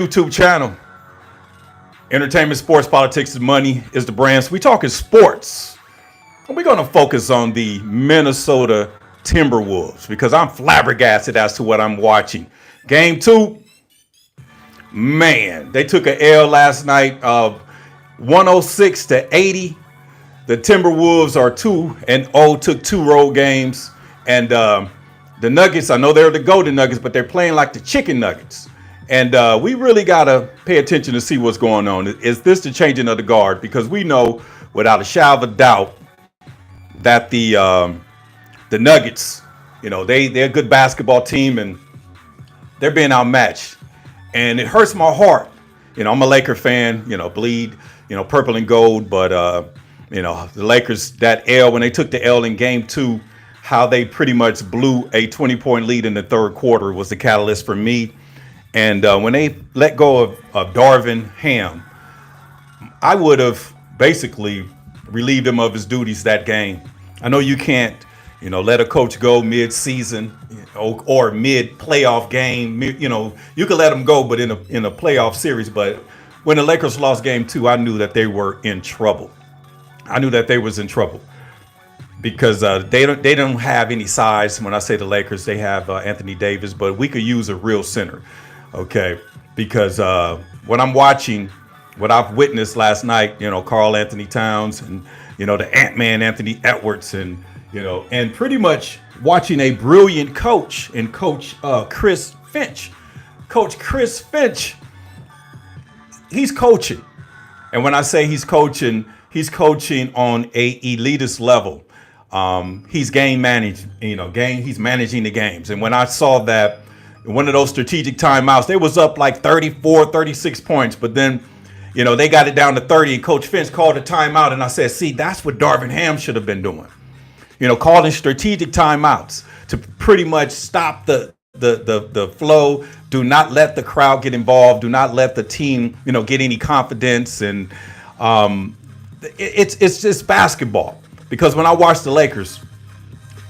YouTube channel. Entertainment, sports, politics, and money is the brands. We talking sports. And we're going to focus on the Minnesota Timberwolves because I'm flabbergasted as to what I'm watching. Game 2, man, they took an L last night of 106-80. The Timberwolves are 2-0, took 2 road games. And the Nuggets, I know they're the golden Nuggets, but they're playing like the chicken Nuggets. And we really got to pay attention to see what's going on. Is this the changing of the guard? Because we know without a shadow of a doubt that the Nuggets, they're a good basketball team and they're being outmatched. And it hurts my heart. I'm a Laker fan, bleed, purple and gold. But, the Lakers, that L, when they took the L in game 2, how they pretty much blew a 20-point lead in the third quarter was the catalyst for me. And when they let go of Darvin Ham, I would have basically relieved him of his duties that game. I know you can't, let a coach go mid-season or mid-playoff game. You could let him go, but in a playoff series. But when the Lakers lost game 2, I knew that they were in trouble. I knew that they was in trouble because they don't have any size. When I say the Lakers, they have Anthony Davis, but we could use a real center. Okay, because what I'm watching, what I've witnessed last night, Karl Anthony Towns and, the Ant-Man Anthony Edwards and, and pretty much watching a brilliant coach and Coach Chris Finch. Coach Chris Finch, he's coaching. And when I say he's coaching on a elitist level. He's game managed, he's managing the games. And when I saw that, one of those strategic timeouts, they was up like 34, 36 points. But then, they got it down to 30 and Coach Finch called a timeout. And I said, see, that's what Darvin Ham should have been doing. Calling strategic timeouts to pretty much stop the flow. Do not let the crowd get involved. Do not let the team, get any confidence. And it's just basketball. Because when I watch the Lakers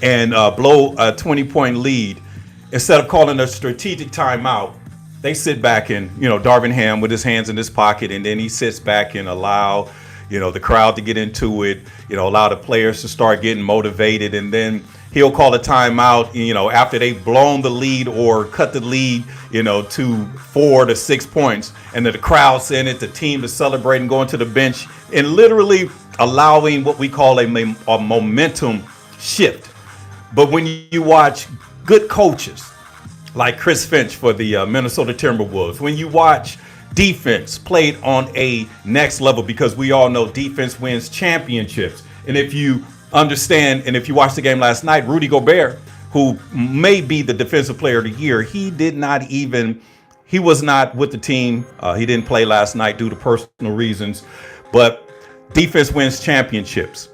and blow a 20-point lead, instead of calling a strategic timeout, they sit back and, Darvin Ham with his hands in his pocket, and then he sits back and allow, the crowd to get into it, allow the players to start getting motivated, and then he'll call a timeout, after they've blown the lead or cut the lead, to 4 to 6 points, and then the crowd's in it, the team is celebrating, going to the bench, and literally allowing what we call a momentum shift. But when you watch good coaches like Chris Finch for the Minnesota Timberwolves, when you watch defense played on a next level, because we all know defense wins championships. And if you understand, and if you watched the game last night, Rudy Gobert, who may be the defensive player of the year, he was not with the team. He didn't play last night due to personal reasons, but defense wins championships.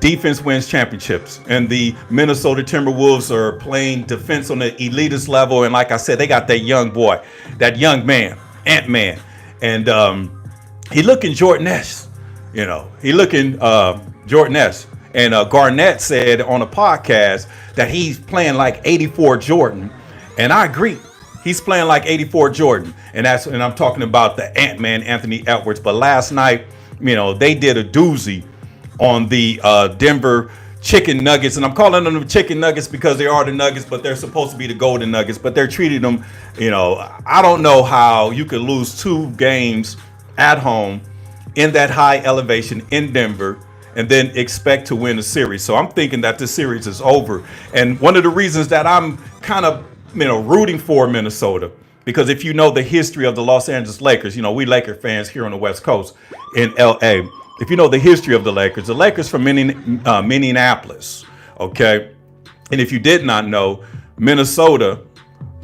Defense wins championships, and the Minnesota Timberwolves are playing defense on the elitist level. And like I said, they got that young boy, that young man, Ant-Man, and he looking Jordan-esque. He looking Jordan-esque. And Garnett said on a podcast that he's playing like 84 Jordan, and I agree. He's playing like 84 Jordan, and I'm talking about the Ant-Man, Anthony Edwards. But last night, they did a doozy on the Denver Chicken Nuggets. And I'm calling them the Chicken Nuggets because they are the Nuggets, but they're supposed to be the Golden Nuggets. But they're treating them, I don't know how you could lose 2 games at home in that high elevation in Denver and then expect to win a series. So I'm thinking that this series is over. And one of the reasons that I'm kind of, rooting for Minnesota, because if you know the history of the Los Angeles Lakers, we Laker fans here on the West Coast in LA. If you know the history of the Lakers from Minneapolis, okay? And if you did not know, Minnesota,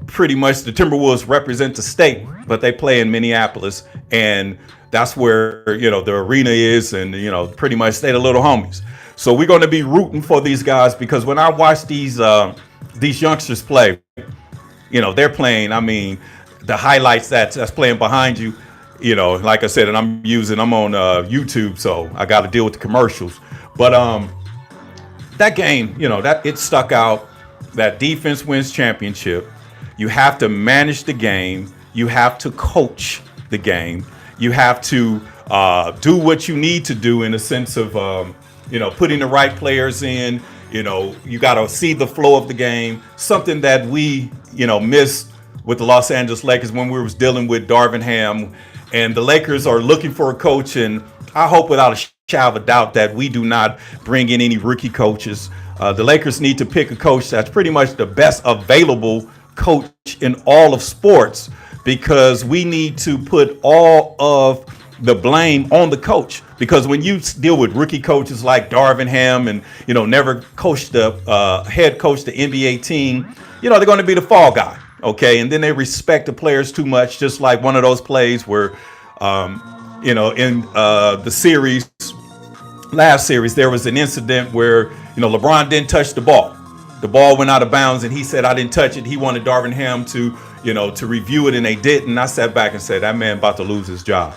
pretty much the Timberwolves represent the state, but they play in Minneapolis. And that's where, the arena is, and, pretty much they the little homies. So we're going to be rooting for these guys, because when I watch these youngsters play, they're playing, the highlights that's playing behind you, like I said, and I'm on YouTube, so I got to deal with the commercials. But that game, that it stuck out. That defense wins championship. You have to manage the game. You have to coach the game. You have to do what you need to do in the sense of, putting the right players in. You got to see the flow of the game, something that we, missed with the Los Angeles Lakers when we was dealing with Darvin Ham. And the Lakers are looking for a coach, and I hope without a shadow of a doubt that we do not bring in any rookie coaches. The Lakers need to pick a coach that's pretty much the best available coach in all of sports, because we need to put all of the blame on the coach. Because when you deal with rookie coaches like Darvin Ham and, never coached the head coach the NBA team, they're going to be the fall guy. Okay. And then they respect the players too much, just like one of those plays where, in the series, last series, there was an incident where, LeBron didn't touch the ball. The ball went out of bounds and he said, I didn't touch it. He wanted Darvin Ham to review it, and they didn't. And I sat back and said, that man about to lose his job.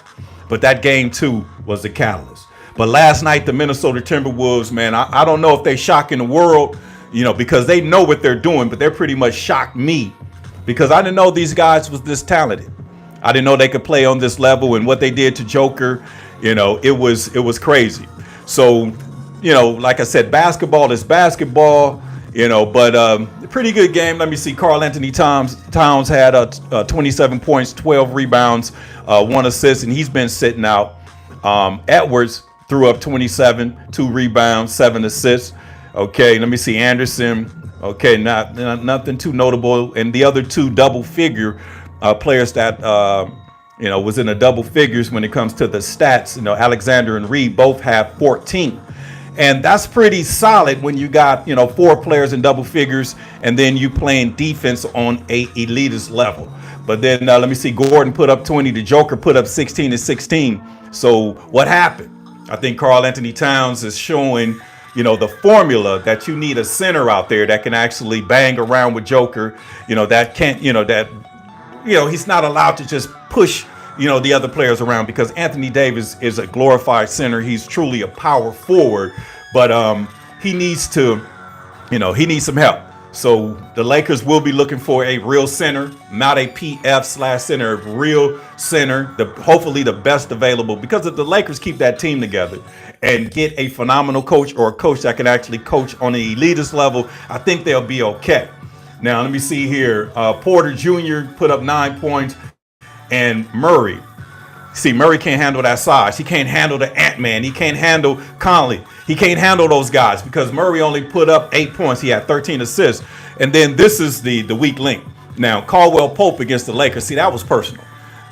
But that game, too, was the catalyst. But last night, the Minnesota Timberwolves, man, I don't know if they're shocking the world, because they know what they're doing, but they're pretty much shocked me, because I didn't know these guys was this talented. I didn't know they could play on this level, and what they did to Joker, it was crazy. So, like I said, basketball is basketball, but pretty good game. Let me see. Karl Anthony Towns had 27 points, 12 rebounds, 1 assist, and he's been sitting out. Edwards threw up 27, 2 rebounds, 7 assists. Okay, let me see. Anderson. Okay, nothing too notable. And the other 2 double-figure players that was in the double figures when it comes to the stats. Alexander and Reed both have 14. And that's pretty solid when you got, 4 players in double figures, and then you playing defense on a elitist level. But then let me see, Gordon put up 20, the Joker put up 16 and 16. So what happened? I think Karl Anthony Towns is showing, the formula that you need a center out there that can actually bang around with Joker, that can't, he's not allowed to just push, the other players around, because Anthony Davis is a glorified center. He's truly a power forward, but he needs to, he needs some help. So the Lakers will be looking for a real center, not a PF/center, a real center, hopefully the best available, because if the Lakers keep that team together and get a phenomenal coach, or a coach that can actually coach on the elitist level, I think they'll be okay. Now, let me see here. Porter Jr. put up 9 points. And Murray. See, Murray can't handle that size. He can't handle the Ant-Man. He can't handle Conley. He can't handle those guys, because Murray only put up 8 points. He had 13 assists. And then this is the weak link. Now, Caldwell Pope against the Lakers. See, that was personal.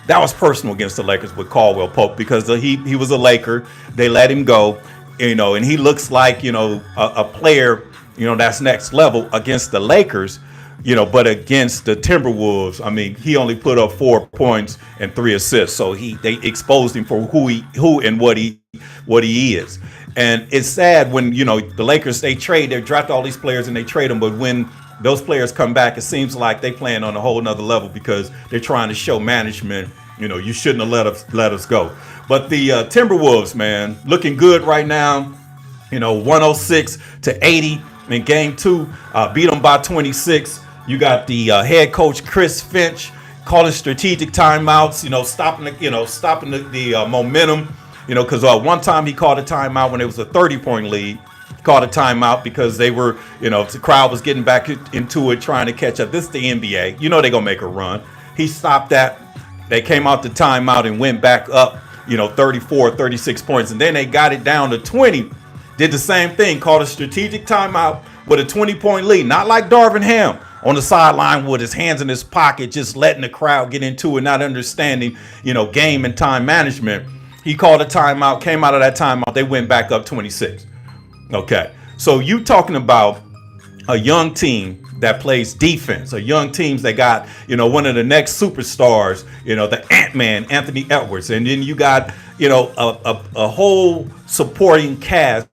That was personal against the Lakers with Caldwell Pope, because he was a Laker. They let him go, and he looks like, a player, that's next level against the Lakers. But against the Timberwolves, I mean, he only put up 4 points and 3 assists. So they exposed him for who and what he is. And it's sad when, the Lakers, they draft all these players and they trade them. But when those players come back, it seems like they playing on a whole nother level, because they're trying to show management, you shouldn't have let us go. But the Timberwolves, man, looking good right now, 106-80 in game 2, beat them by 26. You got the head coach Chris Finch calling strategic timeouts, stopping the momentum, because one time he called a timeout when it was a 30-point lead. Called a timeout because they were, the crowd was getting back into it, trying to catch up. This is the NBA. They're gonna make a run. He stopped that. They came out the timeout and went back up, 34, 36 points, and then they got it down to 20. Did the same thing, called a strategic timeout with a 20-point lead, not like Darvin Ham on the sideline with his hands in his pocket, just letting the crowd get into it, not understanding, game and time management. He called a timeout, came out of that timeout, they went back up 26. Okay, so you talking about a young team that plays defense, a young team that got, one of the next superstars, the Ant-Man, Anthony Edwards, and then you got, a whole supporting cast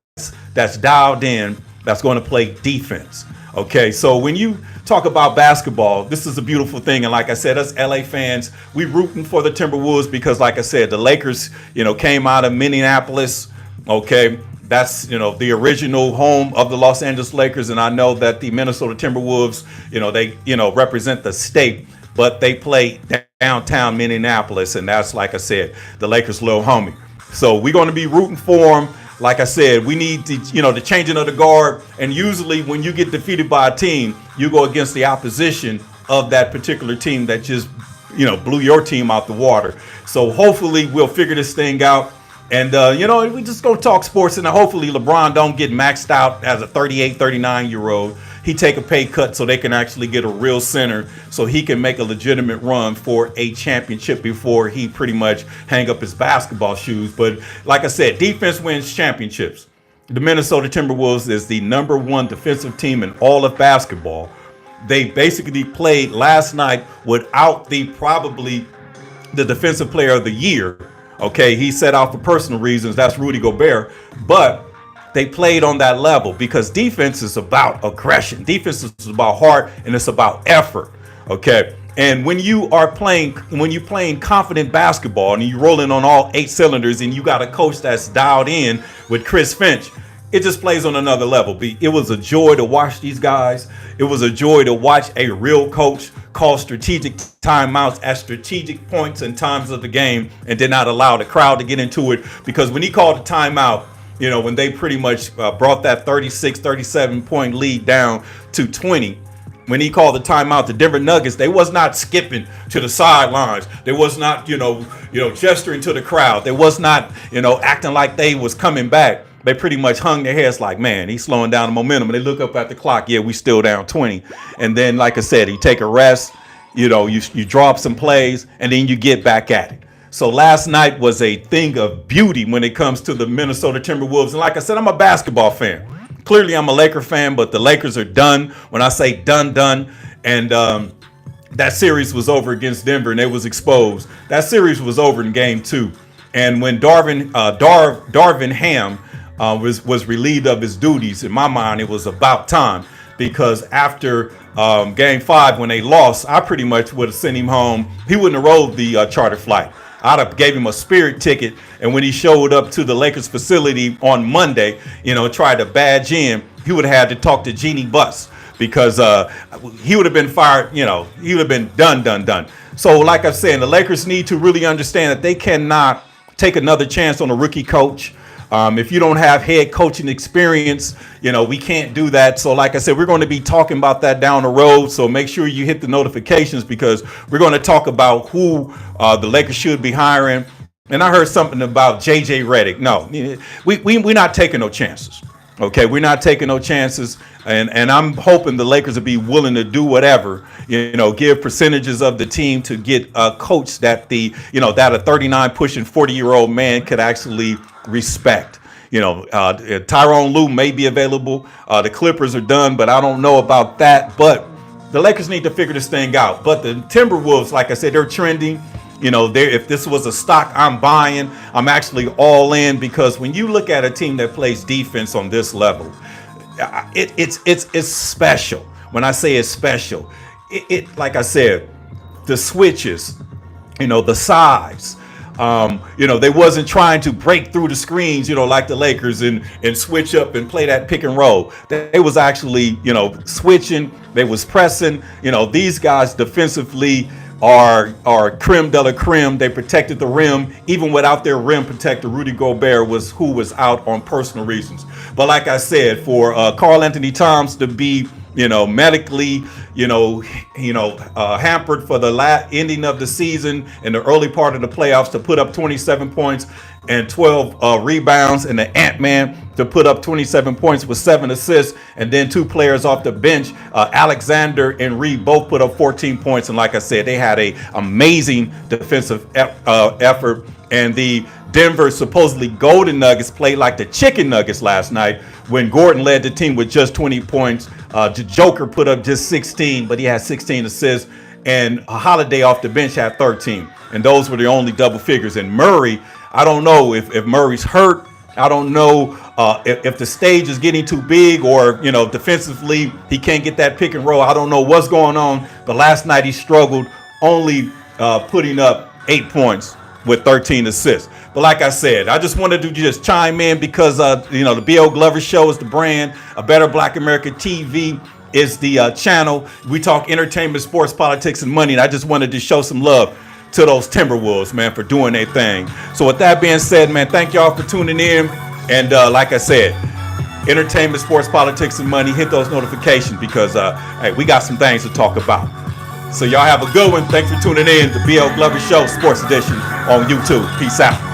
that's dialed in, that's going to play defense. Okay, so when you talk about basketball, this is a beautiful thing. And like I said, us LA fans, we rooting for the Timberwolves because, like I said, the Lakers, came out of Minneapolis. Okay, that's, the original home of the Los Angeles Lakers. And I know that the Minnesota Timberwolves, they, represent the state. but they play downtown Minneapolis, and that's, like I said, the Lakers' little homie. So we're going to be rooting for them. Like I said, we need to, the changing of the guard. And usually when you get defeated by a team, you go against the opposition of that particular team that just, blew your team out the water. So hopefully we'll figure this thing out. And, we just go talk sports, and hopefully LeBron don't get maxed out as a 38, 39-year-old. He take a pay cut so they can actually get a real center so he can make a legitimate run for a championship before he pretty much hang up his basketball shoes. But like I said, defense wins championships. The Minnesota Timberwolves is the #1 defensive team in all of basketball. They basically played last night without probably the defensive player of the year. Okay, he set out for personal reasons. That's Rudy Gobert. But they played on that level because defense is about aggression. Defense is about heart, and it's about effort. Okay. And when you're playing confident basketball and you're rolling on all 8 cylinders and you got a coach that's dialed in with Chris Finch, it just plays on another level. It was a joy to watch these guys. It was a joy to watch a real coach call strategic timeouts at strategic points and times of the game and did not allow the crowd to get into it, because when he called a timeout, when they pretty much brought that 36, 37 point lead down to 20, when he called the timeout, the Denver Nuggets, they was not skipping to the sidelines. They was not, gesturing to the crowd. They was not, acting like they was coming back. They pretty much hung their heads like, man, he's slowing down the momentum. And they look up at the clock. Yeah, we still down 20. And then, like I said, you take a rest, you drop some plays, and then you get back at it. So last night was a thing of beauty when it comes to the Minnesota Timberwolves. And like I said, I'm a basketball fan. Clearly, I'm a Laker fan, but the Lakers are done. When I say done. And that series was over against Denver, and it was exposed. That series was over in game 2. And when Darvin Ham was relieved of his duties, in my mind, it was about time. Because after game 5, when they lost, I pretty much would have sent him home. He wouldn't have rode the charter flight. I'd have gave him a Spirit ticket, and when he showed up to the Lakers facility on Monday, tried to badge in, he would have had to talk to Jeannie Buss, because he would have been fired. He would have been done. So like I'm saying, the Lakers need to really understand that they cannot take another chance on a rookie coach. If you don't have head coaching experience, we can't do that. So like I said, we're going to be talking about that down the road. So make sure you hit the notifications, because we're going to talk about who the Lakers should be hiring. And I heard something about JJ Redick. No, we're not taking no chances. Okay, we're not taking no chances. And I'm hoping the Lakers will be willing to do whatever, give percentages of the team to get a coach that that a 39 pushing 40-year-old man could actually respect. Tyronn Lue may be available. The Clippers are done, but I don't know about that. But the Lakers need to figure this thing out. But the Timberwolves, like I said, they're trending. If this was a stock I'm buying, I'm actually all in, because when you look at a team that plays defense on this level, it's special. When I say it's special, it like I said, the switches, the size. They wasn't trying to break through the screens, like the Lakers and switch up and play that pick and roll. They was actually, switching. They was pressing. These guys defensively are creme de la creme. They protected the rim. Even without their rim protector, Rudy Gobert was out on personal reasons. But like I said, for Karl Anthony Towns to be medically, hampered for the ending of the season and the early part of the playoffs, to put up 27 points and 12 rebounds, and the Ant-Man to put up 27 points with 7 assists, and then 2 players off the bench, Alexander and Reed, both put up 14 points. And like I said, they had a amazing defensive effort. And the Denver supposedly Golden Nuggets played like the Chicken Nuggets last night, when Gordon led the team with just 20 points. Joker put up just 16, but he had 16 assists, and Holiday off the bench had 13. And those were the only double figures. And Murray, I don't know if Murray's hurt. I don't know if the stage is getting too big, or, defensively, he can't get that pick and roll. I don't know what's going on. But last night he struggled, only putting up 8 points with 13 assists. But like I said, I just wanted to just chime in because, the B.O. Glover Show is the brand, a Better Black America TV. is the channel. We talk entertainment, sports, politics, and money. And I just wanted to show some love to those Timberwolves, man, for doing their thing. So with that being said, man, thank y'all for tuning in. And like I said, entertainment, sports, politics, and money, hit those notifications because, hey, we got some things to talk about. So y'all have a good one. Thanks for tuning in to BL Glover Show Sports Edition on YouTube. Peace out.